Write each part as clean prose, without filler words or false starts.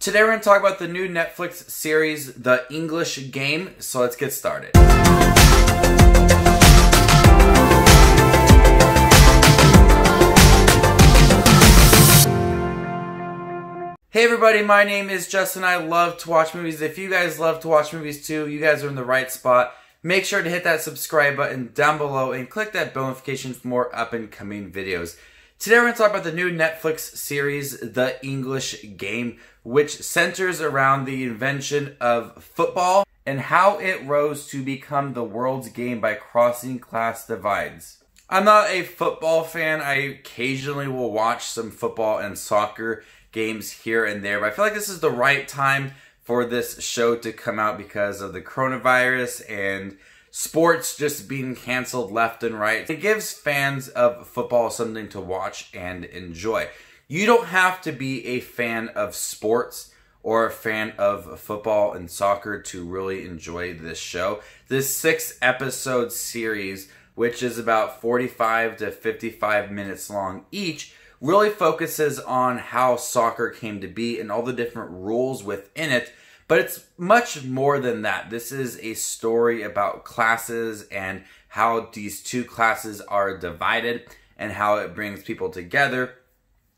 Today we're going to talk about the new Netflix series, The English Game, so let's get started. Hey everybody, my name is Justin. I love to watch movies. If you guys love to watch movies too, you guys are in the right spot. Make sure to hit that subscribe button down below and click that bell notification for more up and coming videos. Today we're going to talk about the new Netflix series, The English Game, which centers around the invention of football and how it rose to become the world's game by crossing class divides. I'm not a football fan. I occasionally will watch some football and soccer games here and there, but I feel like this is the right time for this show to come out because of the coronavirus and sports just being canceled left and right. It gives fans of football something to watch and enjoy. You don't have to be a fan of sports or a fan of football and soccer to really enjoy this show. This 6-episode series, which is about 45 to 55 minutes long each, really focuses on how soccer came to be and all the different rules within it. But it's much more than that. This is a story about classes and how these two classes are divided and how it brings people together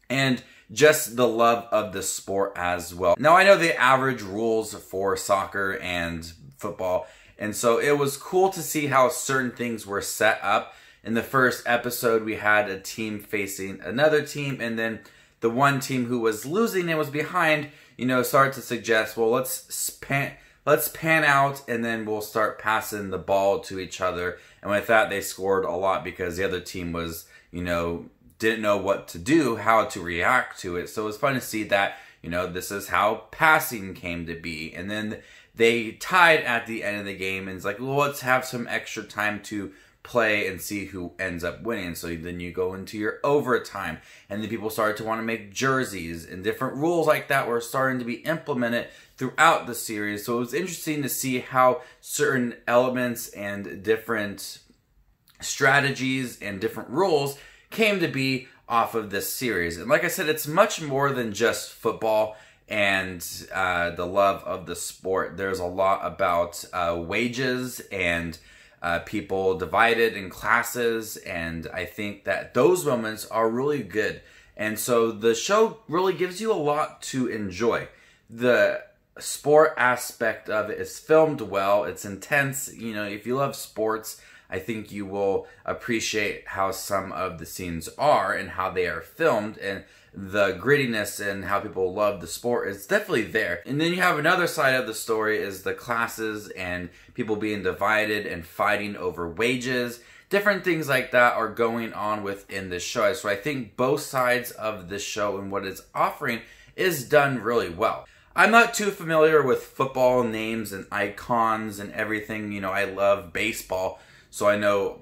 and just the love of the sport as well. Now, I know the average rules for soccer and football, and so it was cool to see how certain things were set up. In the first episode, we had a team facing another team, and then the one team who was losing and was behind, started to suggest, well, let's pan out, and then we'll start passing the ball to each other. And with that, they scored a lot because the other team was, didn't know what to do, how to react to it. So it was fun to see that, this is how passing came to be. And then they tied at the end of the game, and it's like, well, let's have some extra time to play and see who ends up winning. So then you go into your overtime, and then people started to want to make jerseys, and different rules like that were starting to be implemented throughout the series. So it was interesting to see how certain elements and different strategies and different rules came to be off of this series. And like I said, it's much more than just football and the love of the sport. There's a lot about wages and people divided in classes, and I think that those moments are really good. And so the show really gives you a lot to enjoy. The sport aspect of it is filmed well. It's intense. If you love sports, I think you will appreciate how some of the scenes are and how they are filmed, and the grittiness and how people love the sport is definitely there. And then you have another side of the story is the classes and people being divided and fighting over wages. Different things like that are going on within this show. So I think both sides of this show and what it's offering is done really well. I'm not too familiar with football names and icons and everything. I love baseball, so I know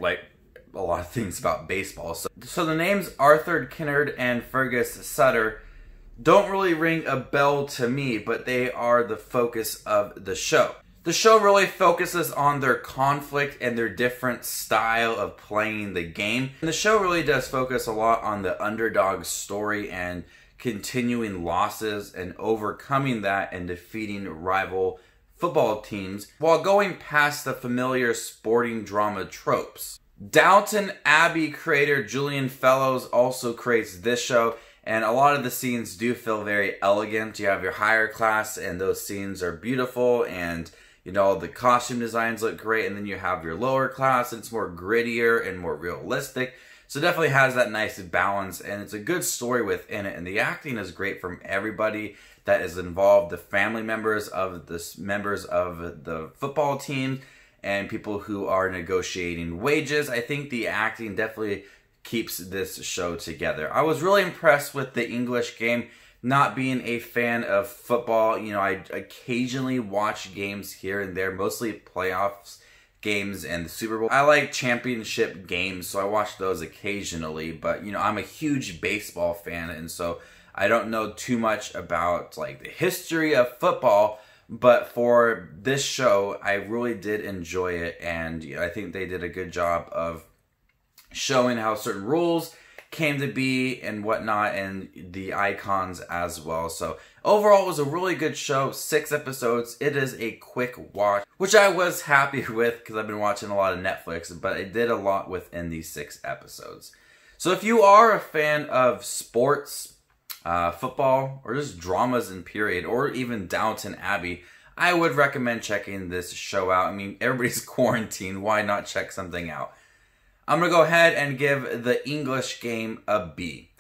a lot of things about baseball. So the names Arthur Kinnard and Fergus Sutter don't really ring a bell to me, but they are the focus of the show. The show really focuses on their conflict and their different style of playing the game. And the show really does focus a lot on the underdog story and continuing losses and overcoming that and defeating rival football teams while going past the familiar sporting drama tropes. Downton Abbey creator Julian Fellowes also creates this show, and a lot of the scenes do feel very elegant. You have your higher class, and those scenes are beautiful, and the costume designs look great, and then you have your lower class, and it's more grittier and more realistic. So it definitely has that nice balance, and it's a good story within it, and the acting is great from everybody that is involved, the family members of the football team, and people who are negotiating wages. I think the acting definitely keeps this show together. I was really impressed with The English Game. Not being a fan of football, I occasionally watch games here and there, mostly playoffs games and the Super Bowl. I like championship games, so I watch those occasionally, but I'm a huge baseball fan, and so I don't know too much about the history of football. But for this show, I really did enjoy it, and I think they did a good job of showing how certain rules came to be and whatnot, and the icons as well. So overall, it was a really good show. 6 episodes. It is a quick watch, which I was happy with because I've been watching a lot of Netflix, but it did a lot within these 6 episodes. So if you are a fan of sports, football, or just dramas in period, or even Downton Abbey, I would recommend checking this show out. I mean, everybody's quarantined. Why not check something out? I'm going to go ahead and give The English Game a B.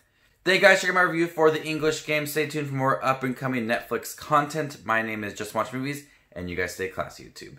Thank you guys for checking my review for The English Game. Stay tuned for more up-and-coming Netflix content. My name is Just Watch Movies, and you guys stay classy, YouTube.